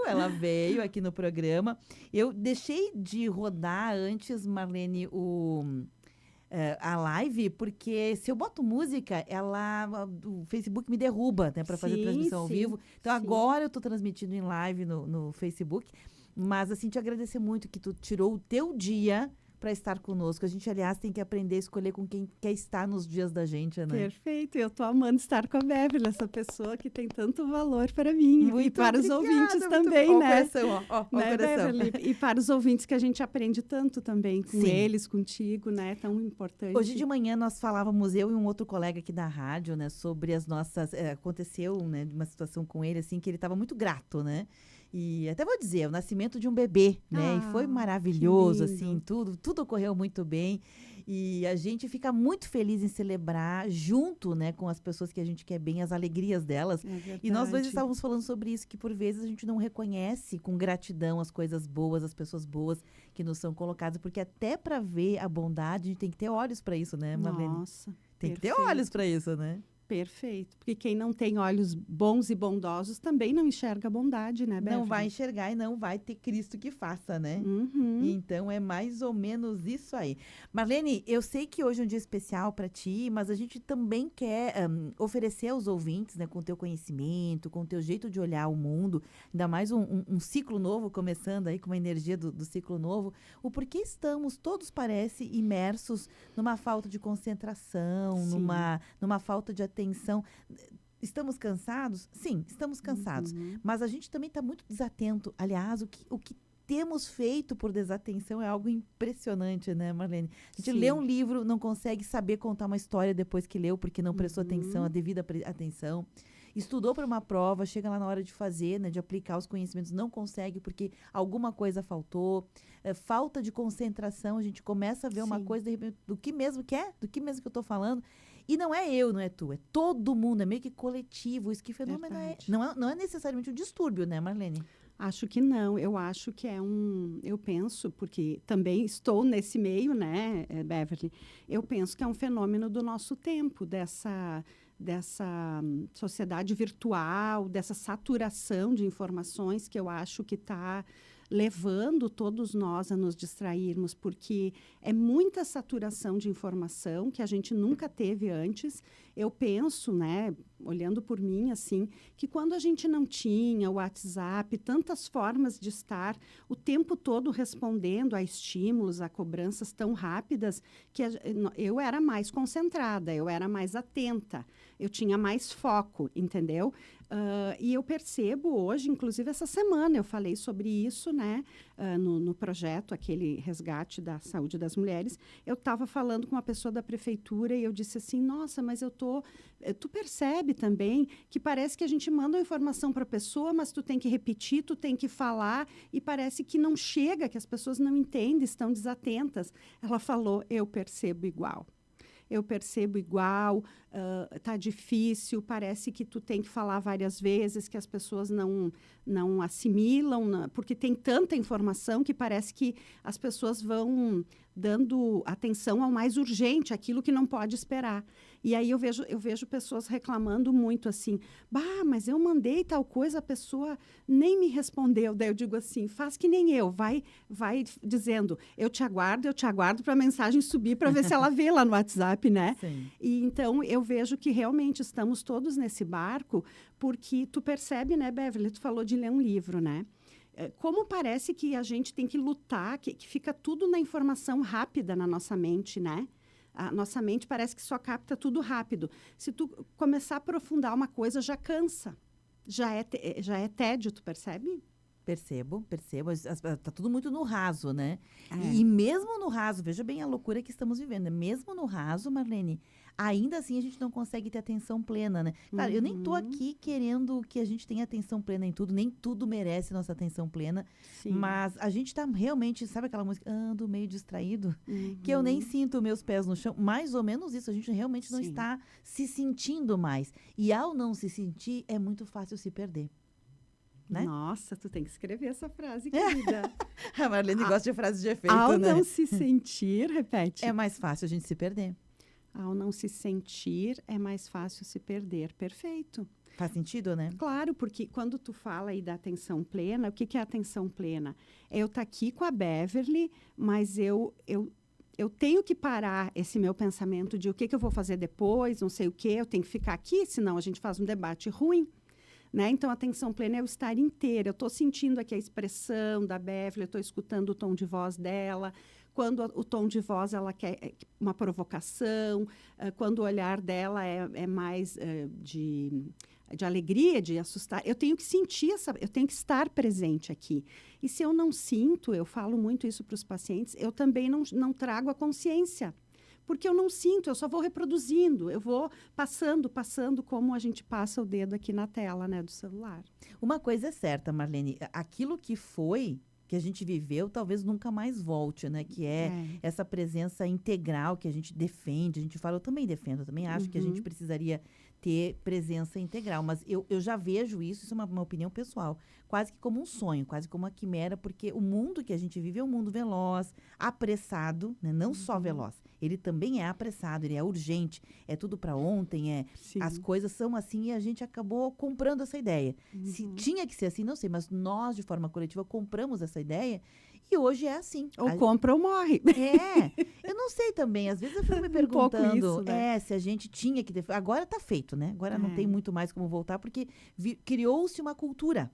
ela veio aqui no programa. Eu deixei de rodar antes, Marlene, a live, porque se eu boto música, o Facebook me derruba, né, para fazer transmissão ao vivo. Então agora eu tô transmitindo em live no Facebook. Mas assim, te agradecer muito que tu tirou o teu dia para estar conosco. A gente, aliás, tem que aprender a escolher com quem quer estar nos dias da gente, né? Perfeito. Eu tô amando estar com a Beverly, essa pessoa que tem tanto valor para mim muito e para obrigada, os ouvintes também, né? O coração, ó, né, o coração. Beverly? E para os ouvintes que a gente aprende tanto também com eles, contigo, né? Tão importante. Hoje de manhã nós falávamos, eu e um outro colega aqui da rádio, né, sobre as nossas... aconteceu, né, uma situação com ele, assim, que ele estava muito grato, né? E até vou dizer, o nascimento de um bebê, né? E foi maravilhoso, assim, tudo ocorreu muito bem. E a gente fica muito feliz em celebrar junto, né, com as pessoas que a gente quer bem, as alegrias delas. E nós dois estávamos falando sobre isso, que por vezes a gente não reconhece com gratidão as coisas boas, as pessoas boas que nos são colocadas, porque até para ver a bondade, a gente tem que ter olhos para isso, né, Marlene? Nossa, tem que ter olhos para isso, né? Perfeito. Porque quem não tem olhos bons e bondosos também não enxerga a bondade, né, Beverly? Não vai enxergar e não vai ter Cristo que faça, né? Uhum. Então, é mais ou menos isso aí. Marlene, eu sei que hoje é um dia especial para ti, mas a gente também quer oferecer aos ouvintes, né, com o teu conhecimento, com o teu jeito de olhar o mundo, ainda mais um ciclo novo começando aí, com uma energia do ciclo novo, o porquê estamos, todos parece, imersos numa falta de concentração, numa falta de atenção. Estamos cansados? Sim, estamos cansados. Mas a gente também está muito desatento. Aliás, o que temos feito por desatenção é algo impressionante, né, Marlene? A gente lê um livro, não consegue saber contar uma história depois que leu, porque não prestou atenção, a devida atenção. Estudou para uma prova, chega lá na hora de fazer, né, de aplicar os conhecimentos, não consegue porque alguma coisa faltou. Falta de concentração, a gente começa a ver uma coisa, de repente, do que mesmo que é? Do que mesmo que eu estou falando? E não é eu, não é tu, é todo mundo, é meio que coletivo. Isso que fenômeno não é necessariamente um distúrbio, né, Marlene? Acho que não, eu acho que eu penso, porque também estou nesse meio, né, Beverly, eu penso que é um fenômeno do nosso tempo, dessa sociedade virtual, dessa saturação de informações que eu acho que está levando todos nós a nos distrairmos, porque é muita saturação de informação que a gente nunca teve antes. Eu penso, né, olhando por mim, assim, que quando a gente não tinha o WhatsApp, tantas formas de estar o tempo todo respondendo a estímulos, a cobranças tão rápidas, que eu era mais concentrada, eu era mais atenta, eu tinha mais foco, entendeu? E eu percebo hoje, inclusive essa semana, eu falei sobre isso, né, no projeto, aquele resgate da saúde das mulheres. Eu estava falando com uma pessoa da prefeitura e eu disse assim, nossa, mas tu percebe também que parece que a gente manda uma informação para a pessoa, mas tu tem que repetir, tu tem que falar, e parece que não chega, que as pessoas não entendem, estão desatentas. Ela falou, eu percebo igual. Eu percebo igual, tá difícil, parece que tu tem que falar várias vezes, que as pessoas não assimilam, porque tem tanta informação que parece que as pessoas vão dando atenção ao mais urgente, aquilo que não pode esperar. E aí eu vejo pessoas reclamando muito assim, mas eu mandei tal coisa, a pessoa nem me respondeu. Daí eu digo assim, faz que nem eu, vai dizendo, eu te aguardo para a mensagem subir para ver se ela vê lá no WhatsApp, né? Sim. E então eu vejo que realmente estamos todos nesse barco, porque tu percebe, né, Beverly, tu falou de ler um livro, né? Como parece que a gente tem que lutar, que fica tudo na informação rápida na nossa mente, né? A nossa mente parece que só capta tudo rápido. Se tu começar a aprofundar uma coisa, já cansa. Já é tédio, tu percebe? Percebo. Está tudo muito no raso, né? E mesmo no raso, veja bem a loucura que estamos vivendo. Né? Mesmo no raso, Marlene, ainda assim a gente não consegue ter atenção plena, né? Claro, eu nem estou aqui querendo que a gente tenha atenção plena em tudo, nem tudo merece nossa atenção plena. Sim. Mas a gente está realmente, sabe aquela música, ando meio distraído? Que eu nem sinto meus pés no chão. Mais ou menos isso, a gente realmente não está se sentindo mais. E ao não se sentir, é muito fácil se perder. Né? Nossa, tu tem que escrever essa frase, querida. A Marlene gosta de frases de efeito, ao né? Ao não se sentir, repete. É mais fácil a gente se perder. Ao não se sentir, é mais fácil se perder. Perfeito. Faz sentido, né? Claro, porque quando tu fala aí da atenção plena, o que é atenção plena? É eu estar aqui com a Beverly, mas eu tenho que parar esse meu pensamento de o que eu vou fazer depois, não sei o quê, eu tenho que ficar aqui, senão a gente faz um debate ruim. Né? Então, a atenção plena é eu estar inteira. Eu estou sentindo aqui a expressão da Beverly, eu estou escutando o tom de voz dela. Quando o tom de voz ela quer uma provocação, quando o olhar dela é mais de alegria, de assustar, eu tenho que sentir eu tenho que estar presente aqui. E se eu não sinto, eu falo muito isso para os pacientes, eu também não trago a consciência. Porque eu não sinto, eu só vou reproduzindo, eu vou passando como a gente passa o dedo aqui na tela, né, do celular. Uma coisa é certa, Marlene, aquilo que foi, que a gente viveu, talvez nunca mais volte, né? Que é essa presença integral que a gente defende, a gente fala, eu também defendo, eu também acho que a gente precisaria ter presença integral, mas eu já vejo isso é uma opinião pessoal, quase que como um sonho, quase como uma quimera, porque o mundo que a gente vive é um mundo veloz, apressado, né? Não só veloz, ele também é apressado, ele é urgente, é tudo para ontem, as coisas são assim e a gente acabou comprando essa ideia. Se tinha que ser assim, não sei, mas nós, de forma coletiva, compramos essa ideia e hoje é assim. Ou compra ou morre. Eu não sei também, às vezes eu fico me perguntando isso, né? se a gente tinha que... Agora está feito, né? Agora não tem muito mais como voltar, porque criou-se uma cultura.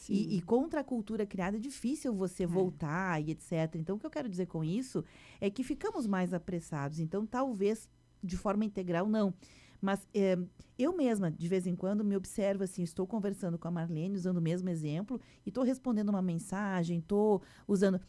E contra a cultura criada é difícil você voltar e etc. Então, o que eu quero dizer com isso é que ficamos mais apressados. Então, talvez, de forma integral, não. Mas eu mesma, de vez em quando, me observo assim, estou conversando com a Marlene, usando o mesmo exemplo, e estou respondendo uma mensagem, estou usando...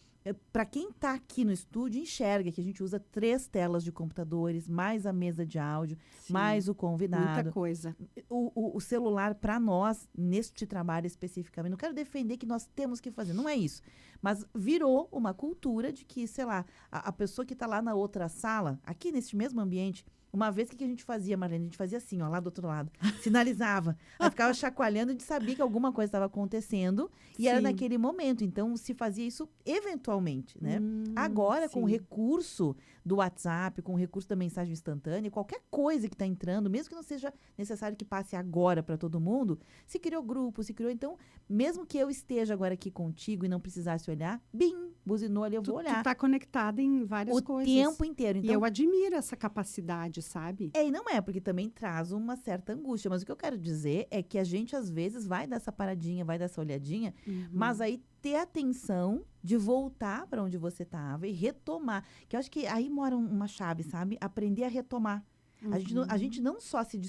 Para quem está aqui no estúdio, enxerga que a gente usa 3 telas de computadores, mais a mesa de áudio, mais o convidado. Muita coisa. O celular, para nós, neste trabalho especificamente, não quero defender que nós temos que fazer, não é isso. Mas virou uma cultura de que, sei lá, a pessoa que está lá na outra sala, aqui neste mesmo ambiente, uma vez, o que a gente fazia, Marlene? A gente fazia assim, ó, lá do outro lado. Sinalizava. Aí ficava chacoalhando, a gente sabia que alguma coisa estava acontecendo e era naquele momento. Então, se fazia isso eventualmente, né? Agora, com o recurso do WhatsApp, com o recurso da mensagem instantânea, qualquer coisa que está entrando, mesmo que não seja necessário que passe agora para todo mundo, se criou grupo, se criou... Então, mesmo que eu esteja agora aqui contigo e não precisasse olhar, bim, buzinou ali, eu vou olhar. Tu tá conectada em várias coisas. O tempo inteiro. Então, e eu admiro essa capacidade, sabe? E não é, porque também traz uma certa angústia. Mas o que eu quero dizer é que a gente, às vezes, vai dar essa paradinha, vai dar essa olhadinha, mas aí ter atenção de voltar para onde você estava e retomar. Que eu acho que aí mora uma chave, sabe? Aprender a retomar. A gente não só se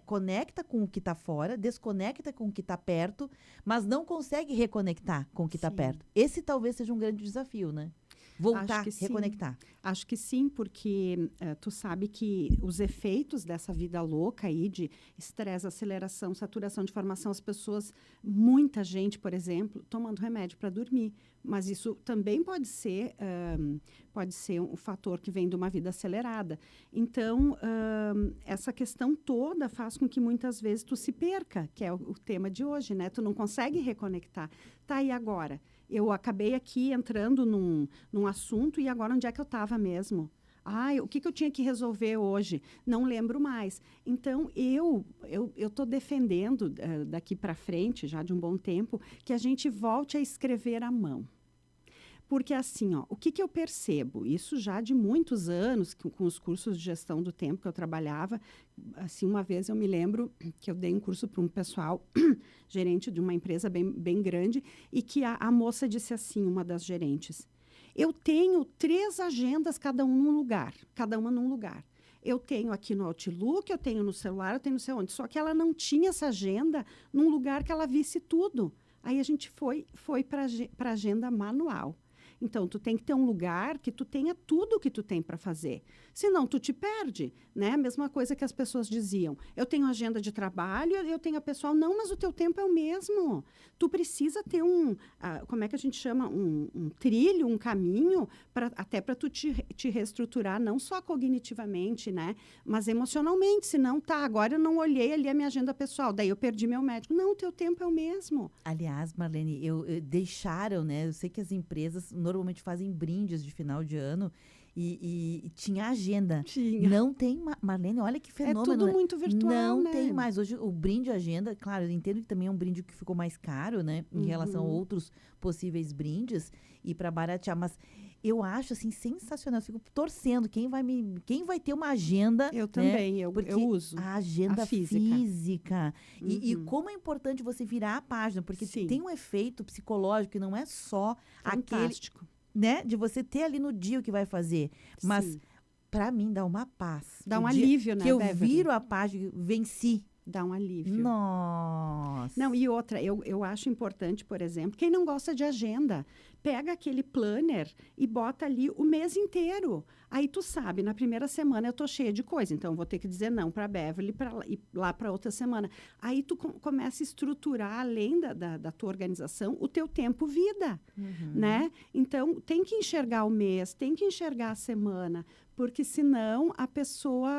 conecta com o que está fora, desconecta com o que está perto, mas não consegue reconectar com o que está perto. Esse talvez seja um grande desafio, né? Voltar, reconectar. Acho que sim, porque tu sabe que os efeitos dessa vida louca aí de estresse, aceleração, saturação de informação, as pessoas, muita gente, por exemplo, tomando remédio para dormir. Mas isso também pode ser um fator que vem de uma vida acelerada. Então, essa questão toda faz com que muitas vezes tu se perca, que é o tema de hoje, né? Tu não consegue reconectar. Tá, e agora? Eu acabei aqui entrando num assunto e agora onde é que eu estava mesmo? O que eu tinha que resolver hoje? Não lembro mais. Então, eu estou defendendo daqui para frente, já de um bom tempo, que a gente volte a escrever à mão. Porque, assim, o que eu percebo? Isso já de muitos anos, com os cursos de gestão do tempo que eu trabalhava. Assim, uma vez eu me lembro que eu dei um curso para um pessoal, gerente de uma empresa bem grande, e que a moça disse assim, uma das gerentes, eu tenho 3 agendas, cada uma num lugar. Eu tenho aqui no Outlook, eu tenho no celular, eu tenho não sei onde. Só que ela não tinha essa agenda num lugar que ela visse tudo. Aí a gente foi para a agenda manual. Então, tu tem que ter um lugar que tu tenha tudo o que tu tem para fazer. Senão, tu te perde, né? A mesma coisa que as pessoas diziam. Eu tenho agenda de trabalho, eu tenho a pessoal. Não, mas o teu tempo é o mesmo. Tu precisa ter como é que a gente chama? Um trilho, um caminho, até para tu te reestruturar, não só cognitivamente, né? Mas emocionalmente. Senão, agora eu não olhei ali a minha agenda pessoal, daí eu perdi meu médico. Não, o teu tempo é o mesmo. Aliás, Marlene, deixaram, né? Eu sei que as empresas normalmente fazem brindes de final de ano e tinha agenda. Tinha. Não tem, Marlene, olha que fenômeno. É tudo né? muito virtual, Não né? tem mais. Hoje o brinde agenda, claro, eu entendo que também é um brinde que ficou mais caro, né? Em relação a outros possíveis brindes e para baratear, mas eu acho assim sensacional. Eu fico torcendo quem vai ter uma agenda. Eu né? também, Porque eu uso. a agenda A física. física. E como é importante você virar a página, porque Sim. tem um efeito psicológico que não é só aquele, Fantástico. né, de você ter ali no dia o que vai fazer, mas Sim. para mim dá uma paz. Dá O um dia alívio, né, que eu Beverly? viro a página, venci. Dá um alívio. Nossa. Não, e outra, eu acho importante, por exemplo, quem não gosta de agenda, pega aquele planner e bota ali o mês inteiro. Aí tu sabe, na primeira semana eu tô cheia de coisa, então eu vou ter que dizer não para Beverly e lá para outra semana. Aí tu começa a estruturar, além da tua organização, o teu tempo vida, né? Então, tem que enxergar o mês, tem que enxergar a semana, porque senão a pessoa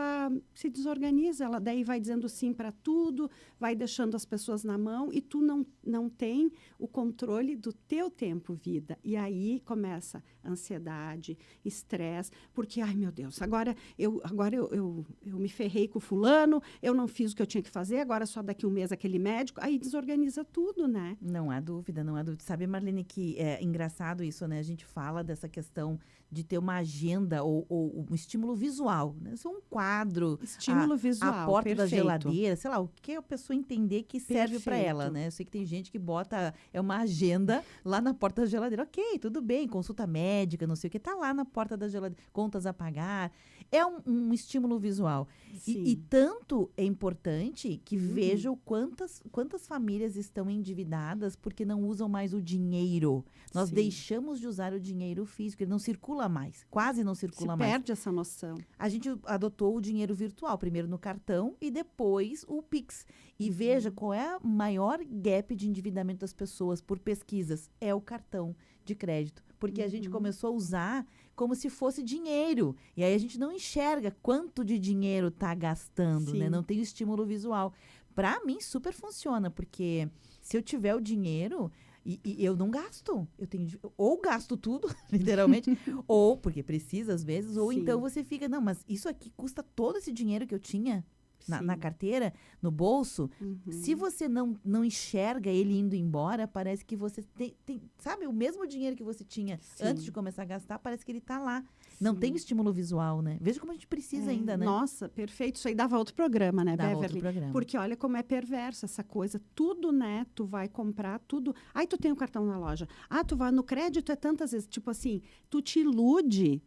se desorganiza, ela daí vai dizendo sim para tudo, vai deixando as pessoas na mão e tu não tem o controle do teu tempo vida. E aí começa ansiedade, estresse, porque, ai meu Deus, agora eu me ferrei com o fulano, eu não fiz o que eu tinha que fazer, agora só daqui um mês aquele médico, aí desorganiza tudo, né? Não há dúvida, não há dúvida. Sabe, Marlene, que é engraçado isso, né? A gente fala dessa questão de ter uma agenda ou um estímulo visual, né? Isso é um quadro, Estímulo visual, a porta da perfeito. geladeira, sei lá, o que a pessoa entender que serve para ela, Perfeito. né? Eu sei que tem gente que bota uma agenda lá na porta da geladeira. Ok, tudo bem, consulta médica, não sei o que, tá lá na porta da geladeira, contas a pagar. É um estímulo visual. E tanto é importante que vejam quantas famílias estão endividadas porque não usam mais o dinheiro. Nós Sim. deixamos de usar o dinheiro físico, ele não circula mais, quase não circula Se mais. perde essa noção. A gente adotou o dinheiro virtual, primeiro no cartão e depois o Pix. E veja qual é o maior gap de endividamento das pessoas por pesquisas. É o cartão de crédito. Porque a gente começou a usar como se fosse dinheiro. E aí a gente não enxerga quanto de dinheiro está gastando, né? Sim. Não tem o estímulo visual. Para mim, super funciona, porque se eu tiver o dinheiro... E eu não gasto. Eu tenho ou gasto tudo, literalmente, ou porque precisa às vezes, ou Sim. então você fica, não, mas isso aqui custa todo esse dinheiro que eu tinha na Sim. carteira, no bolso. Se você não enxerga ele indo embora, parece que você tem sabe, o mesmo dinheiro que você tinha Sim. antes de começar a gastar, parece que ele está lá. Não Sim. tem o estímulo visual, né? Veja como a gente precisa ainda, né? Nossa, perfeito. Isso aí dava outro programa, né, Dava Beverly? outro programa. Porque olha como é perverso essa coisa. Tudo, né? Tu vai comprar tudo. Aí tu tem o cartão na loja. Ah, tu vai no crédito é tantas vezes. Tipo assim, tu te ilude,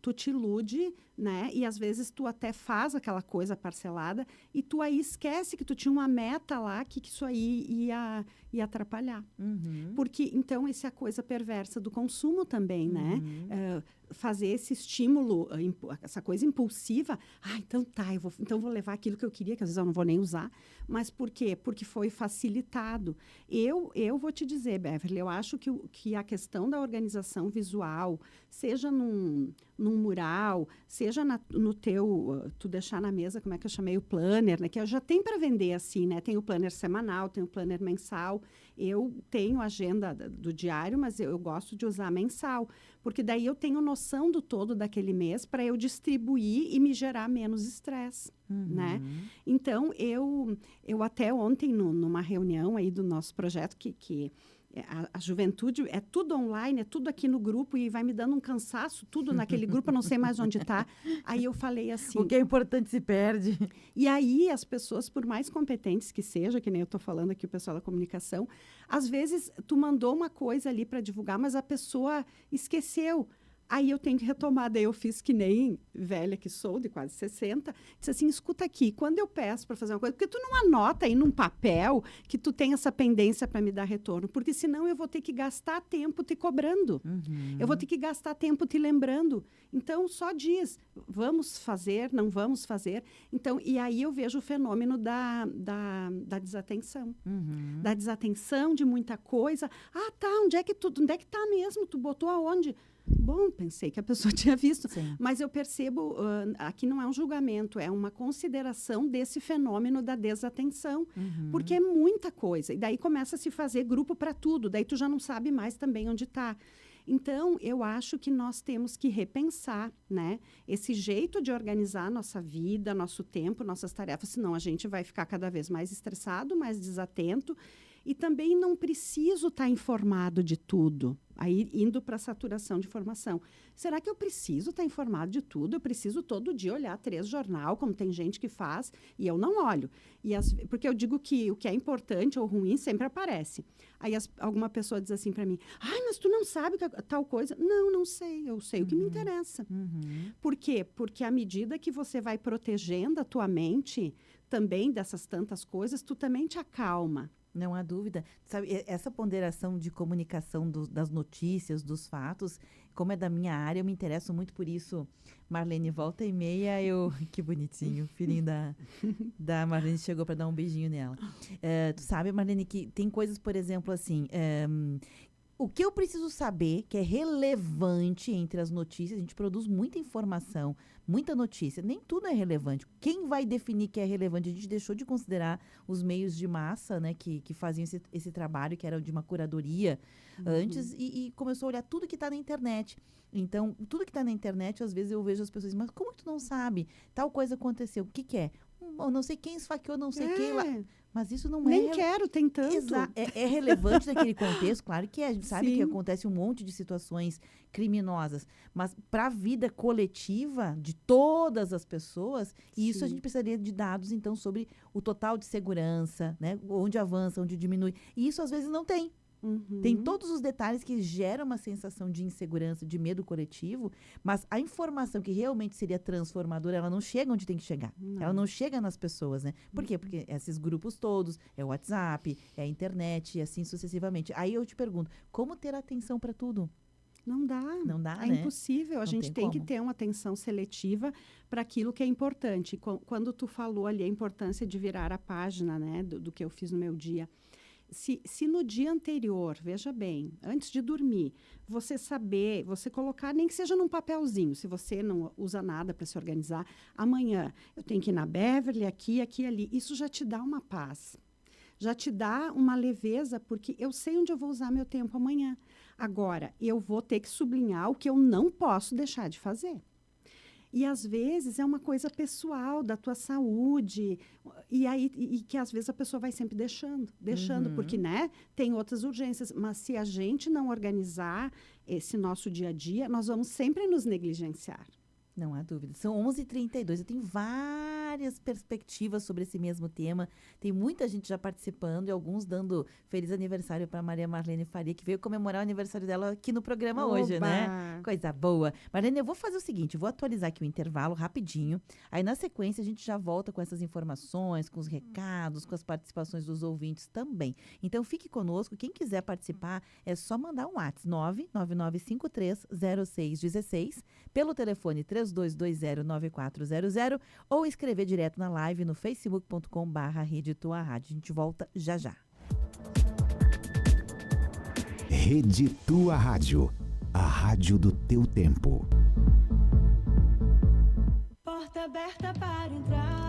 né? E às vezes tu até faz aquela coisa parcelada e tu aí esquece que tu tinha uma meta lá que isso aí ia atrapalhar. Porque, então, essa é a coisa perversa do consumo também, né? Fazer esse estímulo, essa coisa impulsiva. Ah, então tá, então vou levar aquilo que eu queria, que às vezes eu não vou nem usar. Mas por quê? Porque foi facilitado. Eu vou te dizer, Beverly, eu acho que a questão da organização visual, seja num mural, seja no teu, tu deixar na mesa, como é que eu chamei, o planner, né? Que já tem para vender assim, né? Tem o planner semanal, tem o planner mensal. Eu tenho a agenda do diário, mas eu gosto de usar mensal, porque daí eu tenho noção do todo daquele mês para eu distribuir e me gerar menos estresse, né? Então, eu até ontem, numa reunião aí do nosso projeto, que a juventude é tudo online, é tudo aqui no grupo e vai me dando um cansaço, tudo naquele grupo, eu não sei mais onde está. Aí eu falei assim... O que é importante se perde. E aí as pessoas, por mais competentes que seja, que nem eu estou falando aqui, o pessoal da comunicação, às vezes tu mandou uma coisa ali para divulgar, mas a pessoa esqueceu. Aí eu tenho que retomar, daí eu fiz que nem velha que sou, de quase 60, disse assim, escuta aqui, quando eu peço para fazer uma coisa, porque tu não anota aí num papel que tu tem essa pendência para me dar retorno, porque senão eu vou ter que gastar tempo te cobrando, eu vou ter que gastar tempo te lembrando. Então, só diz, vamos fazer, não vamos fazer. Então, e aí eu vejo o fenômeno da desatenção. Da desatenção de muita coisa. Ah, tá, onde é que tá mesmo? Tu botou aonde? Bom, pensei que a pessoa tinha visto, Sim. mas eu percebo, aqui não é um julgamento, é uma consideração desse fenômeno da desatenção, porque é muita coisa. E daí começa a se fazer grupo para tudo, daí tu já não sabe mais também onde está. Então, eu acho que nós temos que repensar, né, esse jeito de organizar nossa vida, nosso tempo, nossas tarefas, senão a gente vai ficar cada vez mais estressado, mais desatento, e também não preciso estar informado de tudo, aí indo para a saturação de informação. Será que eu preciso estar informado de tudo? Eu preciso todo dia olhar 3 jornal, como tem gente que faz, e eu não olho. Porque eu digo que o que é importante ou ruim sempre aparece. Aí alguma pessoa diz assim para mim, ai, mas tu não sabe tal coisa? Não, não sei, eu sei o que me interessa. Por quê? Porque à medida que você vai protegendo a tua mente também dessas tantas coisas, tu também te acalma. Não há dúvida. Sabe, essa ponderação de comunicação das notícias, dos fatos, como é da minha área, eu me interesso muito por isso. Marlene, volta e meia, que bonitinho, o filhinho da Marlene chegou para dar um beijinho nela. Tu sabe, Marlene, que tem coisas, por exemplo, assim, o que eu preciso saber que é relevante entre as notícias, a gente produz muita informação, muita notícia, nem tudo é relevante. Quem vai definir que é relevante? A gente deixou de considerar os meios de massa, né, que faziam esse trabalho, que era de uma curadoria antes, e começou a olhar tudo que está na internet. Então, tudo que está na internet, às vezes eu vejo as pessoas, mas como que tu não sabe? Tal coisa aconteceu, o que que é? Eu não sei quem esfaqueou, não sei quem lá. Mas isso não Nem quero, tem tanto. É relevante naquele contexto, claro que é. A gente sabe Sim. que acontece um monte de situações criminosas. Mas para a vida coletiva de todas as pessoas, isso a gente precisaria de dados, então, sobre o total de segurança, né? Onde avança, onde diminui. E isso, às vezes, não tem. Tem todos os detalhes que geram uma sensação de insegurança, de medo coletivo, mas a informação que realmente seria transformadora, ela não chega onde tem que chegar. Não. Ela não chega nas pessoas, né? Por quê? Porque esses grupos todos, é o WhatsApp, é a internet e assim sucessivamente. Aí eu te pergunto, como ter atenção para tudo? Não dá. Não dá, É né? impossível. A Não gente tem que ter uma atenção seletiva para aquilo que é importante. Quando tu falou ali a importância de virar a página, né, do que eu fiz no meu dia. Se no dia anterior, veja bem, antes de dormir, você colocar, nem que seja num papelzinho, se você não usa nada para se organizar, amanhã eu tenho que ir na Beverly, aqui, ali, isso já te dá uma paz. Já te dá uma leveza, porque eu sei onde eu vou usar meu tempo amanhã. Agora, eu vou ter que sublinhar o que eu não posso deixar de fazer. E, às vezes, é uma coisa pessoal, da tua saúde, e que, às vezes, a pessoa vai sempre deixando, porque, né, tem outras urgências. Mas, se a gente não organizar esse nosso dia a dia, nós vamos sempre nos negligenciar. Não há dúvida. São 11h32. Eu tenho várias perspectivas sobre esse mesmo tema. Tem muita gente já participando e alguns dando feliz aniversário para Maria Marlene Faria, que veio comemorar o aniversário dela aqui no programa hoje, né? Coisa boa. Marlene, eu vou fazer o seguinte, vou atualizar aqui o intervalo rapidinho. Aí, na sequência, a gente já volta com essas informações, com os recados, com as participações dos ouvintes também. Então, fique conosco. Quem quiser participar, é só mandar um WhatsApp 999530616 pelo telefone 32209400 ou escrever direto na live no facebook.com/Rede Tua Rádio. A gente volta já já. Rede Tua Rádio, a rádio do teu tempo. Porta aberta para entrar.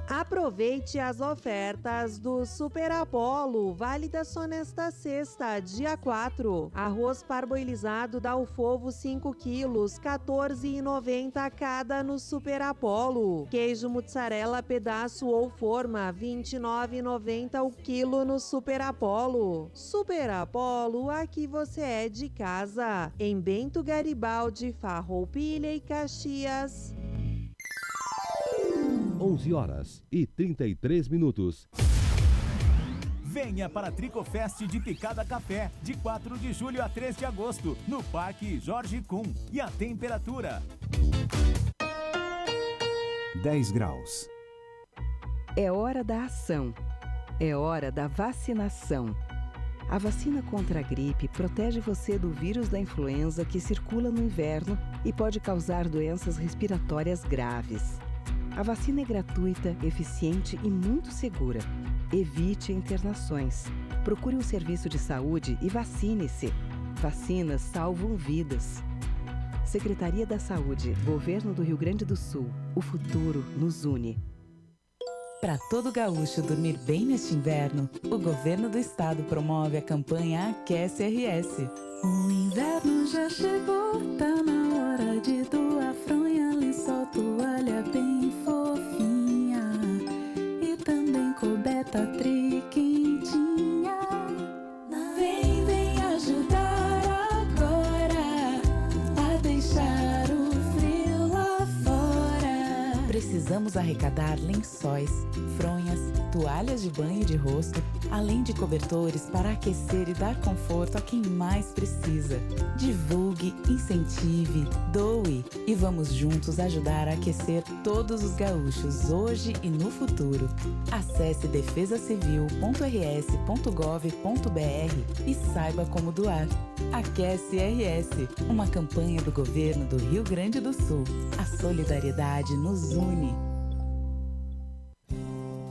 Aproveite as ofertas do Super Apollo, válidas só nesta sexta, dia 4. Arroz parboilizado Dalfovo 5 quilos, R$ 14,90 cada no Super Apollo. Queijo mussarela pedaço ou forma, R$ 29,90 o quilo no Super Apollo. Super Apollo, aqui você é de casa. Em Bento Garibaldi, Farroupilha e Caxias. 11h33. Venha para a Tricofest de Picada Café, de 4 de julho a 3 de agosto, no Parque Jorge Kuhn. E a temperatura? 10 graus. É hora da ação. É hora da vacinação. A vacina contra a gripe protege você do vírus da influenza que circula no inverno e pode causar doenças respiratórias graves. A vacina é gratuita, eficiente e muito segura. Evite internações. Procure um serviço de saúde e vacine-se. Vacinas salvam vidas. Secretaria da Saúde, Governo do Rio Grande do Sul. O futuro nos une. Para todo gaúcho dormir bem neste inverno, o Governo do Estado promove a campanha Aquece RS. O inverno já chegou, tá na hora de doar fronha, lençol, toalha bem fofinha e também coberta triquentinha. Vem, vem ajudar agora a deixar o frio lá fora. Precisamos arrecadar lençóis, fronhas, toalhas de banho e de rosto, além de cobertores para aquecer e dar conforto a quem mais precisa. Divulgue, incentive, doe e vamos juntos ajudar a aquecer todos os gaúchos hoje e no futuro. Acesse defesacivil.rs.gov.br e saiba como doar. Aquece RS, uma campanha do governo do Rio Grande do Sul. A solidariedade nos une.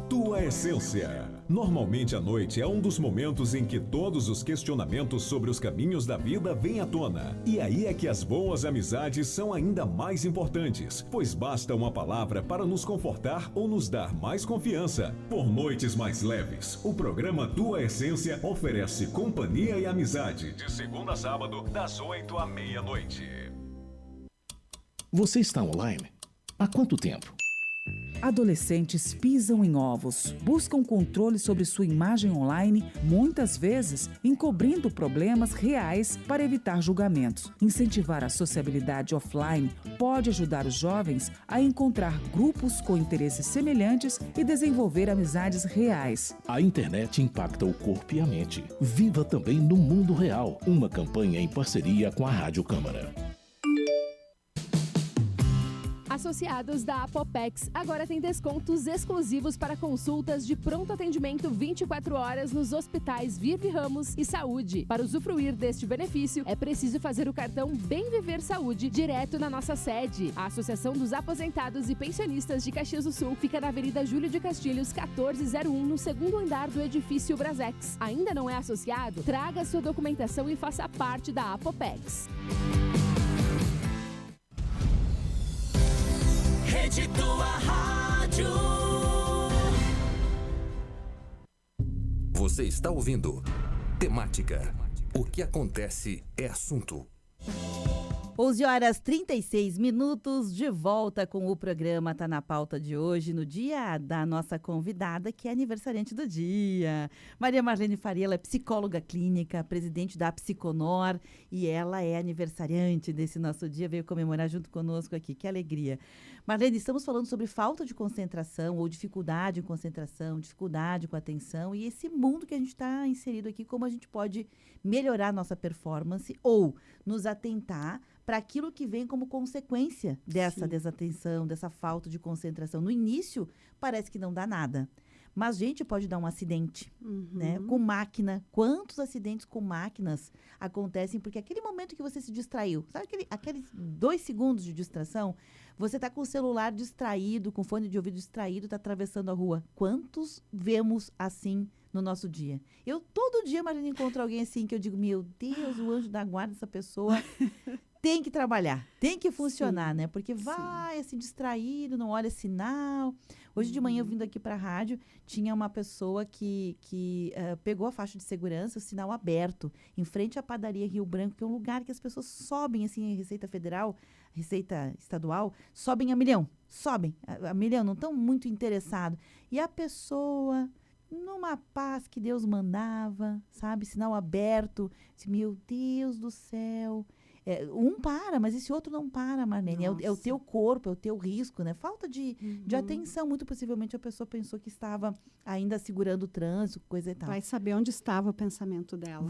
Tua Essência. Normalmente à noite é um dos momentos em que todos os questionamentos sobre os caminhos da vida vêm à tona. E aí é que as boas amizades são ainda mais importantes, pois basta uma palavra para nos confortar ou nos dar mais confiança. Por noites mais leves, o programa Tua Essência oferece companhia e amizade, de segunda a sábado, das 8 à meia-noite. Você está online? Há quanto tempo? Adolescentes pisam em ovos, buscam controle sobre sua imagem online, muitas vezes encobrindo problemas reais para evitar julgamentos. Incentivar a sociabilidade offline pode ajudar os jovens a encontrar grupos com interesses semelhantes e desenvolver amizades reais. A internet impacta o corpo e a mente. Viva também no mundo real. Uma campanha em parceria com a Rádio Câmara. Associados da Apopex agora têm descontos exclusivos para consultas de pronto atendimento 24 horas nos hospitais Virve Ramos e Saúde. Para usufruir deste benefício, é preciso fazer o cartão Bem Viver Saúde direto na nossa sede. A Associação dos Aposentados e Pensionistas de Caxias do Sul fica na Avenida Júlio de Castilhos, 1401, no segundo andar do edifício Brasex. Ainda não é associado? Traga sua documentação e faça parte da Apopex. Rede Tua Rádio. Você está ouvindo Temática. O que acontece é assunto. 11h36, de volta com o programa Tá na Pauta de hoje, no dia da nossa convidada, que é aniversariante do dia. Maria Marlene Faria, ela é psicóloga clínica, presidente da Psiconor, e ela é aniversariante desse nosso dia, veio comemorar junto conosco aqui, que alegria. Marlene, estamos falando sobre falta de concentração ou dificuldade em concentração, dificuldade com atenção e esse mundo que a gente está inserido aqui, como a gente pode melhorar a nossa performance ou nos atentar para aquilo que vem como consequência dessa desatenção, dessa falta de concentração. No início, parece que não dá nada. Mas a gente pode dar um acidente, né? Com máquina. Quantos acidentes com máquinas acontecem? Porque aquele momento que você se distraiu, sabe aqueles 2 segundos de distração? Você está com o celular distraído, com o fone de ouvido distraído, está atravessando a rua. Quantos vemos assim no nosso dia? Eu todo dia, Marina, encontro alguém assim que eu digo, meu Deus, o anjo da guarda dessa pessoa tem que trabalhar, tem que funcionar, né? Porque vai assim distraído, não olha sinal. Hoje de manhã, eu vindo aqui para a rádio, tinha uma pessoa que pegou a faixa de segurança, o sinal aberto, em frente à padaria Rio Branco, que é um lugar que as pessoas sobem, assim, a Receita Federal, Receita Estadual, sobem a milhão, não estão muito interessados. E a pessoa, numa paz que Deus mandava, sabe, sinal aberto, disse, meu Deus do céu. Um para, mas esse outro não para, Marlene. É o teu corpo, é o teu risco, né? Falta de atenção. Muito possivelmente a pessoa pensou que estava ainda segurando o trânsito, coisa e tal. Vai saber onde estava o pensamento dela.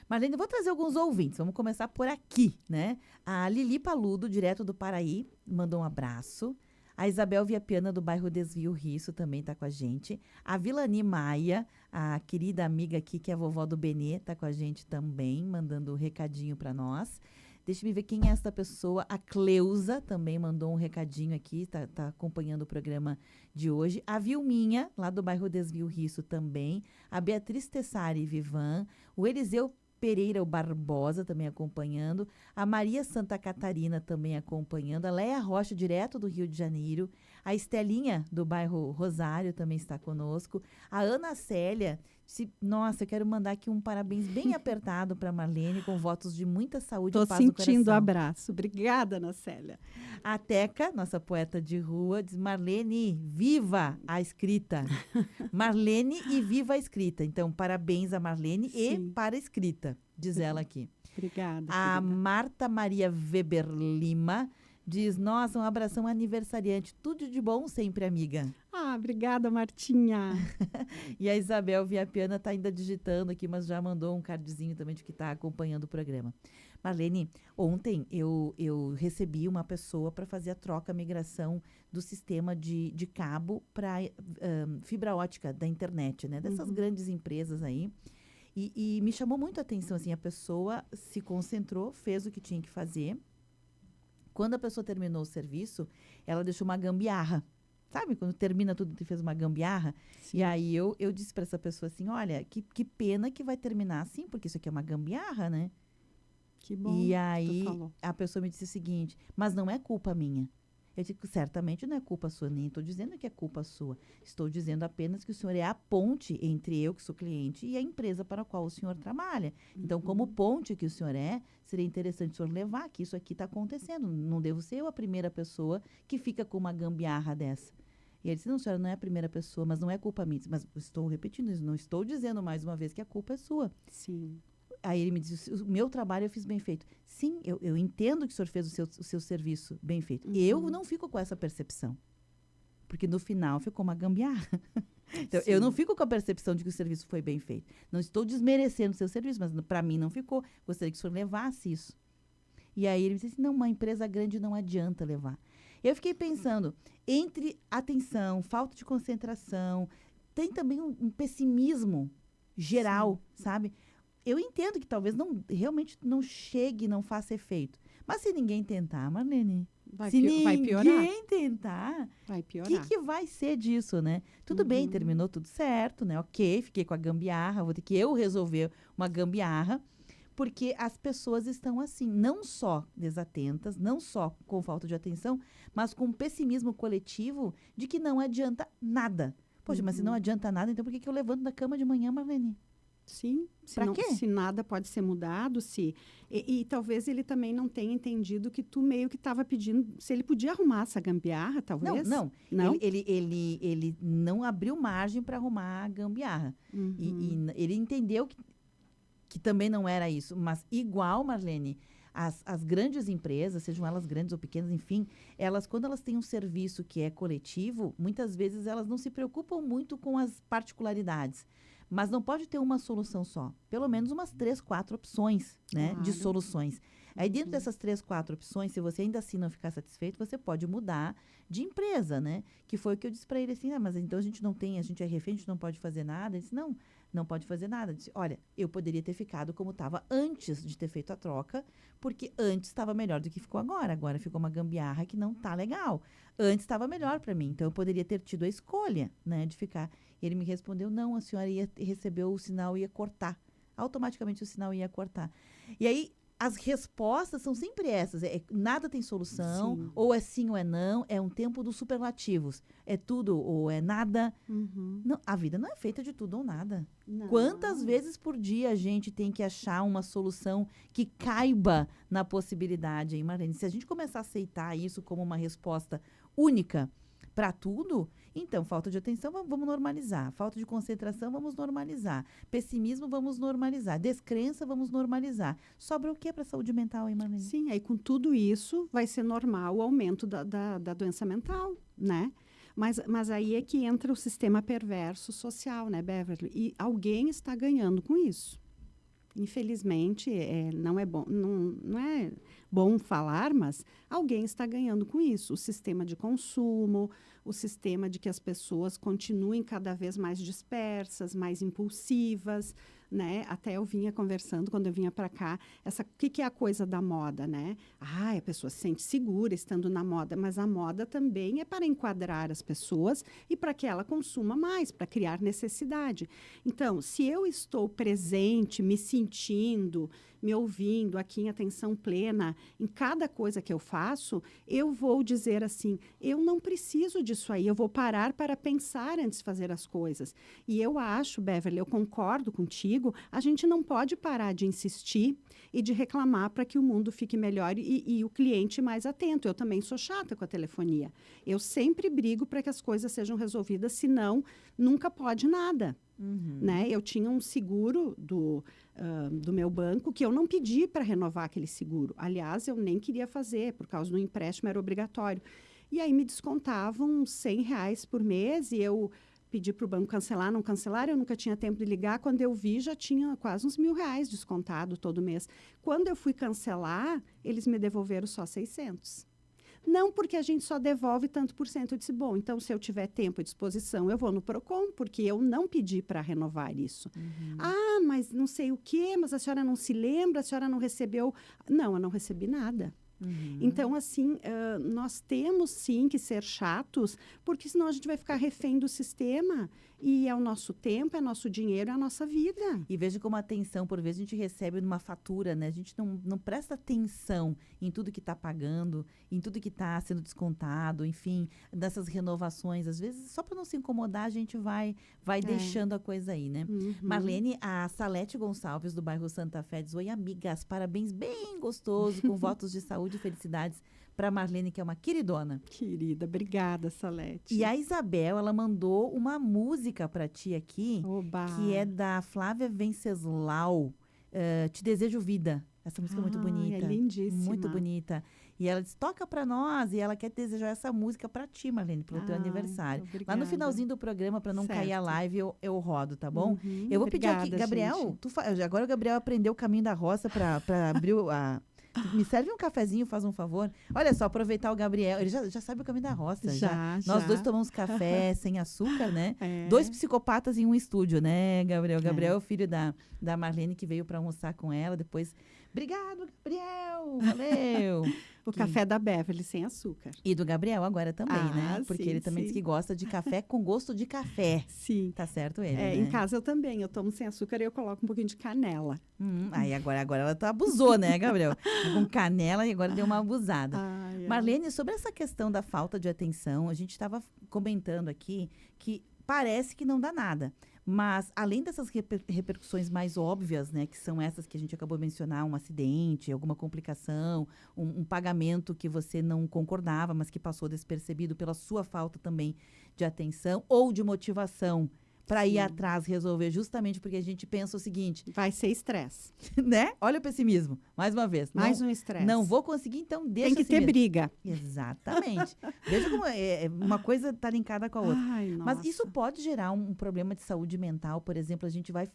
Marlene, eu vou trazer alguns ouvintes. Vamos começar por aqui, né? A Lili Paludo, direto do Paraí, mandou um abraço. A Isabel Viapiana, do bairro Desvio Risso, também está com a gente. A Vilani Maia, a querida amiga aqui, que é a vovó do Benê, está com a gente também, mandando um recadinho para nós. Deixa eu ver quem é essa pessoa. A Cleusa também mandou um recadinho aqui, tá acompanhando o programa de hoje. A Vilminha, lá do bairro Desvio Risso também. A Beatriz Tessari Vivan. O Eliseu Pereira, o Barbosa, também acompanhando. A Maria Santa Catarina também acompanhando. A Leia Rocha, direto do Rio de Janeiro. A Estelinha, do bairro Rosário, também está conosco. A Ana Célia, Nossa, eu quero mandar aqui um parabéns bem apertado para Marlene, com votos de muita saúde Tô e paz no coração. sentindo o abraço. Obrigada, Ana Célia. A Teca, nossa poeta de rua, diz: Marlene, viva a escrita. Marlene e viva a escrita. Então, parabéns a Marlene e para a escrita, diz ela aqui. Obrigada. A Marta Maria Weber Lima diz: nossa, um abração aniversariante. Tudo de bom sempre, amiga. Obrigada, Martinha. E a Isabel Viapiana está ainda digitando aqui, mas já mandou um cardzinho também de que está acompanhando o programa. Marlene, ontem eu recebi uma pessoa para fazer a troca, a migração do sistema de cabo para fibra ótica da internet, né? Dessas grandes empresas aí. E me chamou muito a atenção, assim, a pessoa se concentrou, fez o que tinha que fazer. Quando a pessoa terminou o serviço, ela deixou uma gambiarra. Sabe, quando termina tudo, tu fez uma gambiarra? Sim. E aí eu disse para essa pessoa assim, olha, que pena que vai terminar assim, porque isso aqui é uma gambiarra, né? Que bom. E aí a pessoa me disse o seguinte, mas não é culpa minha. Eu digo, certamente não é culpa sua, nem estou dizendo que é culpa sua. Estou dizendo apenas que o senhor é a ponte entre eu, que sou cliente, e a empresa para a qual o senhor trabalha. Então, como ponte que o senhor é, seria interessante o senhor levar que isso aqui está acontecendo. Não devo ser eu a primeira pessoa que fica com uma gambiarra dessa. E ele disse, não, senhora, não é a primeira pessoa, mas não é culpa minha. Mas estou repetindo isso, não estou dizendo mais uma vez que a culpa é sua. Sim. Aí ele me disse, o meu trabalho eu fiz bem feito. Sim, eu entendo que o senhor fez o seu serviço bem feito. Eu não fico com essa percepção. Porque no final ficou uma gambiarra. Então, eu não fico com a percepção de que o serviço foi bem feito. Não estou desmerecendo o seu serviço, mas para mim não ficou. Gostaria que o senhor levasse isso. E aí ele me disse, não, uma empresa grande não adianta levar. Eu fiquei pensando, entre atenção, falta de concentração, tem também um pessimismo geral, sabe? Eu entendo que talvez realmente não chegue, não faça efeito. Mas se ninguém tentar, Marlene, vai ninguém piorar. tentar, Vai piorar. O que vai ser disso, né? Tudo bem, terminou tudo certo, né? Ok, fiquei com a gambiarra, vou ter que eu resolver uma gambiarra, porque as pessoas estão assim, não só desatentas, não só com falta de atenção, mas com um pessimismo coletivo de que não adianta nada. Poxa, mas se não adianta nada, então por que eu levanto da cama de manhã, Marlene? Sim, se nada pode ser mudado, e talvez ele também não tenha entendido que tu meio que estava pedindo, se ele podia arrumar essa gambiarra, talvez? Não. Ele não abriu margem para arrumar a gambiarra. E ele entendeu que também não era isso. Mas igual, Marlene, as grandes empresas, sejam elas grandes ou pequenas, enfim, quando elas têm um serviço que é coletivo, muitas vezes elas não se preocupam muito com as particularidades. Mas não pode ter uma solução só. Pelo menos umas 3, 4 opções, né, de soluções. Aí dentro dessas 3, 4 opções, se você ainda assim não ficar satisfeito, você pode mudar de empresa, né? Que foi o que eu disse para ele assim, mas então a gente é refém, a gente não pode fazer nada. Ele disse, não pode fazer nada. Eu disse, olha, eu poderia ter ficado como estava antes de ter feito a troca, porque antes estava melhor do que ficou agora. Agora ficou uma gambiarra que não tá legal. Antes estava melhor para mim, então eu poderia ter tido a escolha, né, de ficar. E ele me respondeu, não, a senhora recebeu o sinal e ia cortar. Automaticamente o sinal ia cortar. E aí, as respostas são sempre essas. Nada tem solução, ou é sim ou é não. É um tempo dos superlativos. É tudo ou é nada. Não, a vida não é feita de tudo ou nada. Não. Quantas vezes por dia a gente tem que achar uma solução que caiba na possibilidade, hein, Marlene? Se a gente começar a aceitar isso como uma resposta única para tudo, então, falta de atenção, vamos normalizar. Falta de concentração, vamos normalizar. Pessimismo, vamos normalizar. Descrença, vamos normalizar. Sobra o que para a saúde mental, hein, Marlene? Sim, aí com tudo isso vai ser normal o aumento da doença mental, né? Mas aí é que entra o sistema perverso social, né, Beverly? E alguém está ganhando com isso. Infelizmente, não é bom falar, mas alguém está ganhando com isso. O sistema de consumo, o sistema de que as pessoas continuem cada vez mais dispersas, mais impulsivas, né? Até eu vinha conversando quando eu vinha para cá, o que é a coisa da moda, né? A pessoa se sente segura estando na moda, mas a moda também é para enquadrar as pessoas e para que ela consuma mais, para criar necessidade. Então, se eu estou presente, me sentindo, me ouvindo aqui em atenção plena, em cada coisa que eu faço, eu vou dizer assim, eu não preciso disso aí, eu vou parar para pensar antes de fazer as coisas. E eu acho, Beverly, eu concordo contigo, a gente não pode parar de insistir e de reclamar para que o mundo fique melhor e o cliente mais atento. Eu também sou chata com a telefonia. Eu sempre brigo para que as coisas sejam resolvidas, senão nunca pode nada. Né? Eu tinha um seguro do meu banco que eu não pedi para renovar aquele seguro. Aliás, eu nem queria fazer, por causa do empréstimo era obrigatório. E aí me descontavam R$100 por mês e eu pedi para o banco cancelar, não cancelar, eu nunca tinha tempo de ligar. Quando eu vi, já tinha quase uns R$1.000 descontado todo mês. Quando eu fui cancelar, eles me devolveram só 600. Não, porque a gente só devolve tanto por cento. Eu disse, bom, então se eu tiver tempo à disposição, eu vou no Procon, porque eu não pedi para renovar isso. Mas não sei o quê, mas a senhora não se lembra, a senhora não recebeu... Não, eu não recebi nada. Então, assim, nós temos sim que ser chatos, porque senão a gente vai ficar refém do sistema. E é o nosso tempo, é nosso dinheiro, é a nossa vida. E veja como a atenção, por vezes, a gente recebe numa fatura, né? A gente não presta atenção em tudo que está pagando, em tudo que está sendo descontado, enfim, dessas renovações. Às vezes, só para não se incomodar, a gente vai deixando a coisa aí, né? Marlene, a Salete Gonçalves, do bairro Santa Fé, diz, oi, amigas, parabéns bem gostoso, com votos de saúde e felicidades para Marlene, que é uma queridona. Querida, obrigada, Salete. E a Isabel, ela mandou uma música para ti aqui, Oba. Que é da Flávia Venceslau, Te Desejo Vida. Essa música é muito bonita. É lindíssima. Muito bonita. E ela diz, toca para nós, e ela quer desejar essa música para ti, Marlene, pelo teu aniversário. Obrigada. Lá no finalzinho do programa, para não cair a live, eu rodo, tá bom? Uhum, eu vou pedir aqui, Gabriel, agora o Gabriel aprendeu o caminho da roça para abrir me serve um cafezinho, faz um favor. Olha só, aproveitar o Gabriel. Ele já sabe o caminho da roça. Nós dois tomamos café sem açúcar, né? 2 psicopatas em um estúdio, né, Gabriel? Gabriel é o filho da Marlene, que veio para almoçar com ela. Depois, obrigado, Gabriel. Valeu. O café da Beverly sem açúcar. E do Gabriel agora também, né? Porque ele também diz que gosta de café com gosto de café. Sim. Tá certo ele, né? Em casa eu também. Eu tomo sem açúcar e eu coloco um pouquinho de canela. Aí agora ela abusou, né, Gabriel? Com canela e agora deu uma abusada. Marlene, sobre essa questão da falta de atenção, a gente estava comentando aqui que parece que não dá nada. Mas, além dessas repercussões mais óbvias, né, que são essas que a gente acabou de mencionar, um acidente, alguma complicação, um pagamento que você não concordava, mas que passou despercebido pela sua falta também de atenção ou de motivação para ir atrás, resolver, justamente porque a gente pensa o seguinte... Vai ser estresse. Né? Olha o pessimismo, mais uma vez. Mais um estresse. Não vou conseguir, então deixa Tem que ter briga. Exatamente. Veja como uma coisa está linkada com a outra. Ai, mas isso pode gerar um problema de saúde mental, por exemplo, a gente vai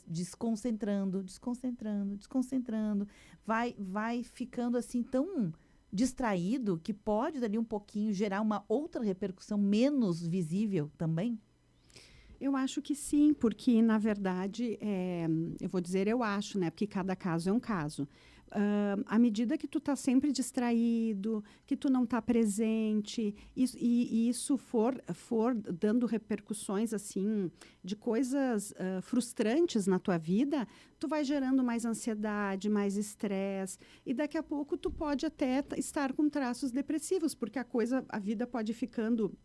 desconcentrando, vai ficando assim tão distraído que pode dali um pouquinho gerar uma outra repercussão menos visível também? Eu acho que sim, porque, na verdade, eu vou dizer eu acho, né? Porque cada caso é um caso. À medida que tu está sempre distraído, que tu não está presente, e isso for dando repercussões, assim, de coisas frustrantes na tua vida, tu vai gerando mais ansiedade, mais estresse, e daqui a pouco tu pode até estar com traços depressivos, porque a vida pode ir ficando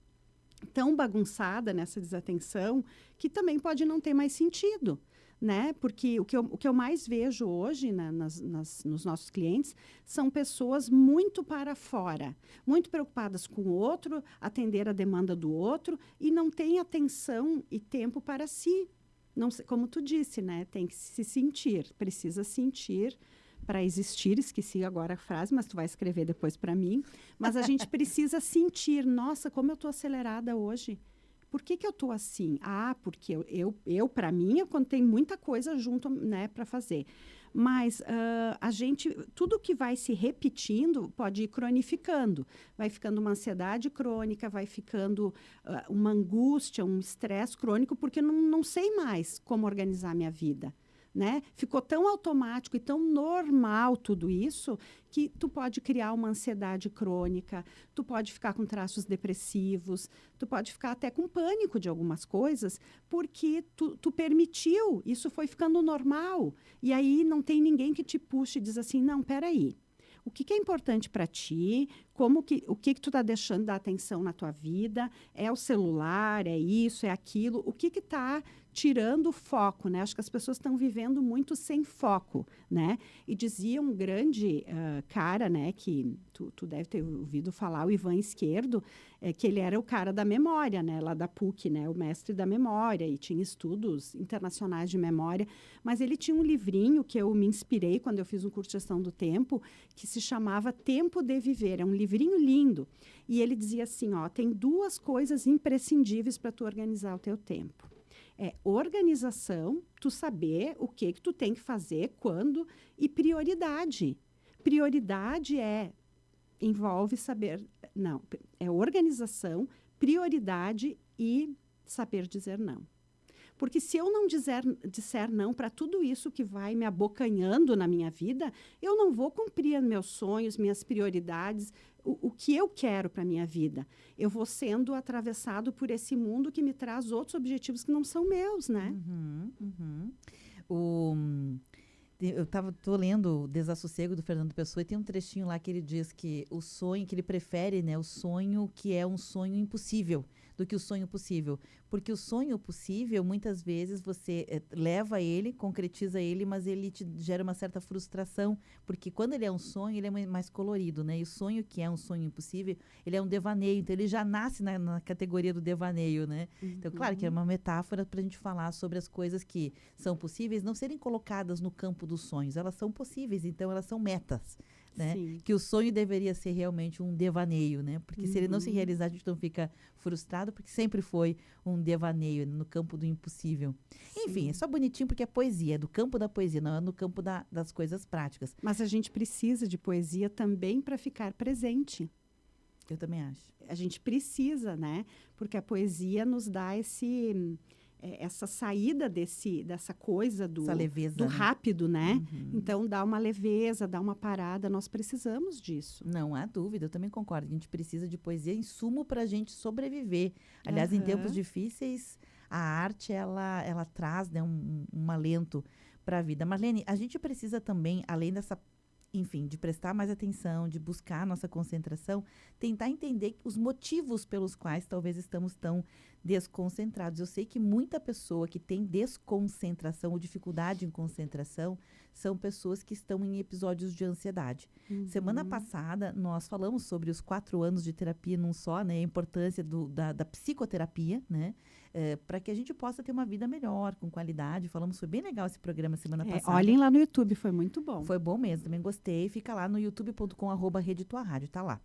tão bagunçada nessa desatenção que também pode não ter mais sentido, né? Porque o que eu mais vejo hoje nos nossos clientes são pessoas muito para fora, muito preocupadas com o outro, atender a demanda do outro e não têm atenção e tempo para si. Não, como tu disse, né? Tem que se sentir, precisa sentir para existir, esqueci agora a frase, mas tu vai escrever depois para mim. Mas a gente precisa sentir, nossa, como eu estou acelerada hoje. Por que eu estou assim? Porque eu para mim, quando tem muita coisa junto, né, para fazer. Mas tudo que vai se repetindo pode ir cronificando. Vai ficando uma ansiedade crônica, vai ficando uma angústia, um estresse crônico, porque não sei mais como organizar minha vida. né? Ficou tão automático e tão normal tudo isso que tu pode criar uma ansiedade crônica, tu pode ficar com traços depressivos, tu pode ficar até com pânico de algumas coisas, porque tu permitiu, isso foi ficando normal. E aí não tem ninguém que te puxe e diz assim, não, peraí. O que é importante para ti? O que tu está deixando da atenção na tua vida? É o celular? É isso? É aquilo? O que está tirando o foco, né? Acho que as pessoas estão vivendo muito sem foco, né? E dizia um grande cara, né? Que tu deve ter ouvido falar, o Ivan Esquerdo, que ele era o cara da memória, né? Lá da PUC, né? O mestre da memória, e tinha estudos internacionais de memória. Mas ele tinha um livrinho que eu me inspirei quando eu fiz um curso de gestão do tempo, que se chamava Tempo de Viver. É um livrinho lindo. E ele dizia assim, ó, tem 2 coisas imprescindíveis para tu organizar o teu tempo. É organização, tu saber o que tu tem que fazer, quando, e prioridade. Prioridade envolve saber, não, é organização, prioridade e saber dizer não. Porque se eu não disser não para tudo isso que vai me abocanhando na minha vida, eu não vou cumprir meus sonhos, minhas prioridades, o que eu quero para a minha vida. Eu vou sendo atravessado por esse mundo que me traz outros objetivos que não são meus, né? Tô lendo o Desassossego do Fernando Pessoa e tem um trechinho lá que ele diz que o sonho, que ele prefere, né, o sonho que é um sonho impossível do que o sonho possível. Porque o sonho possível, muitas vezes, você leva ele, concretiza ele, mas ele te gera uma certa frustração, porque quando ele é um sonho, ele é mais colorido, né? E o sonho que é um sonho impossível, ele é um devaneio, então ele já nasce na categoria do devaneio, né? Então, claro que é uma metáfora para a gente falar sobre as coisas que são possíveis não serem colocadas no campo dos sonhos, elas são possíveis, então elas são metas. Né? Que o sonho deveria ser realmente um devaneio, né? Porque se ele não se realizar, a gente não fica frustrado, porque sempre foi um devaneio no campo do impossível. Enfim, é só bonitinho porque é poesia, é do campo da poesia, não é no campo das coisas práticas. Mas a gente precisa de poesia também para ficar presente. Eu também acho. A gente precisa, né? Porque a poesia nos dá essa saída dessa coisa essa leveza, do rápido, né? Então, dá uma leveza, dá uma parada. Nós precisamos disso. Não há dúvida, eu também concordo. A gente precisa de poesia, insumo para a gente sobreviver. Aliás, em tempos difíceis, a arte, ela traz, né, um alento para a vida. Marlene, a gente precisa também, além dessa, enfim, de prestar mais atenção, de buscar a nossa concentração, tentar entender os motivos pelos quais talvez estamos tão desconcentrados. Eu sei que muita pessoa que tem desconcentração ou dificuldade em concentração são pessoas que estão em episódios de ansiedade. Semana passada, nós falamos sobre os 4 anos de terapia num só, né? A importância da psicoterapia, né? Para que a gente possa ter uma vida melhor, com qualidade. Falamos, foi bem legal esse programa semana passada. Olhem lá no YouTube, foi muito bom. Foi bom mesmo, também gostei. Fica lá no youtube.com/redetuarádio, tá lá.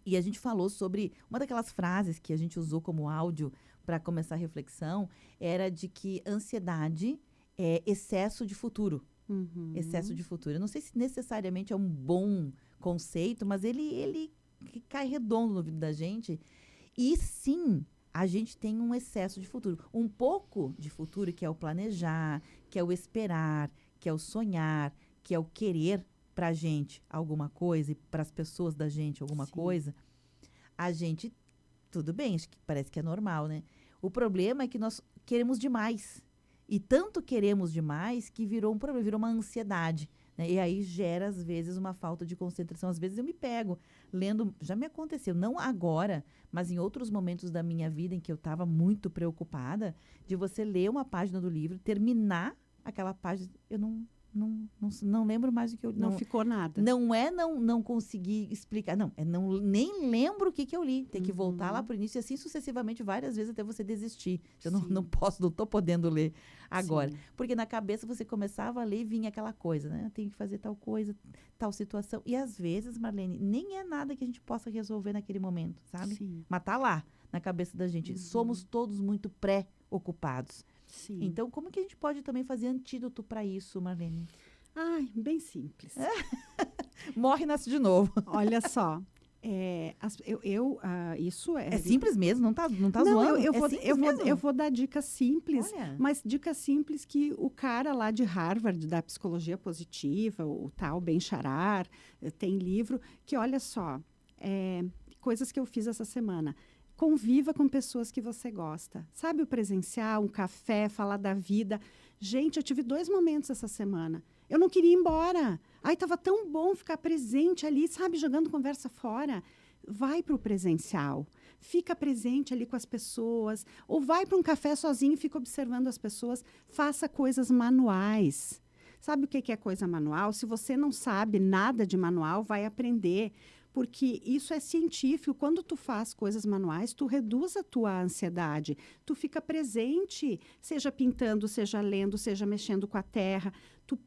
E a gente falou sobre uma daquelas frases que a gente usou como áudio para começar a reflexão, era de que ansiedade é excesso de futuro. Excesso de futuro. Eu não sei se necessariamente é um bom conceito, mas ele cai redondo no ouvido da gente. E sim, a gente tem um excesso de futuro. Um pouco de futuro, que é o planejar, que é o esperar, que é o sonhar, que é o querer para a gente alguma coisa e para as pessoas da gente alguma coisa, a gente, tudo bem, acho que parece que é normal, né? O problema é que nós queremos demais. E tanto queremos demais que virou um problema, virou uma ansiedade. Né? E aí gera, às vezes, uma falta de concentração. Às vezes eu me pego lendo, já me aconteceu, não agora, mas em outros momentos da minha vida em que eu estava muito preocupada, de você ler uma página do livro, terminar aquela página, eu não lembro mais o que eu... Não ficou nada. Não consegui explicar. Nem lembro o que eu li. Tem que voltar lá para o início e assim sucessivamente várias vezes até você desistir. Eu não estou podendo ler agora. Sim. Porque na cabeça você começava a ler e vinha aquela coisa, né? Tem que fazer tal coisa, tal situação. E às vezes, Marlene, nem é nada que a gente possa resolver naquele momento, sabe? Sim. Mas tá lá, na cabeça da gente. Somos todos muito pré-ocupados. Sim. Então, como que a gente pode também fazer antídoto para isso, Marlene? Bem simples. Morre e nasce de novo. Olha só, Isso é... É simples mesmo, não tá Não, zoando? eu vou dar dicas simples, Olha. mas dicas simples que o cara lá de Harvard, da psicologia positiva, o tal Ben Sharar, tem livro, que olha só, coisas que eu fiz essa semana. Conviva com pessoas que você gosta. Sabe o presencial, um café, falar da vida. Gente, eu tive 2 momentos essa semana. Eu não queria ir embora. Ai, estava tão bom ficar presente ali, sabe, jogando conversa fora. Vai para o presencial. Fica presente ali com as pessoas. Ou vai para um café sozinho e fica observando as pessoas. Faça coisas manuais. Sabe o que é coisa manual? Se você não sabe nada de manual, vai aprender. Porque isso é científico. Quando tu faz coisas manuais, tu reduz a tua ansiedade. Tu fica presente, seja pintando, seja lendo, seja mexendo com a terra.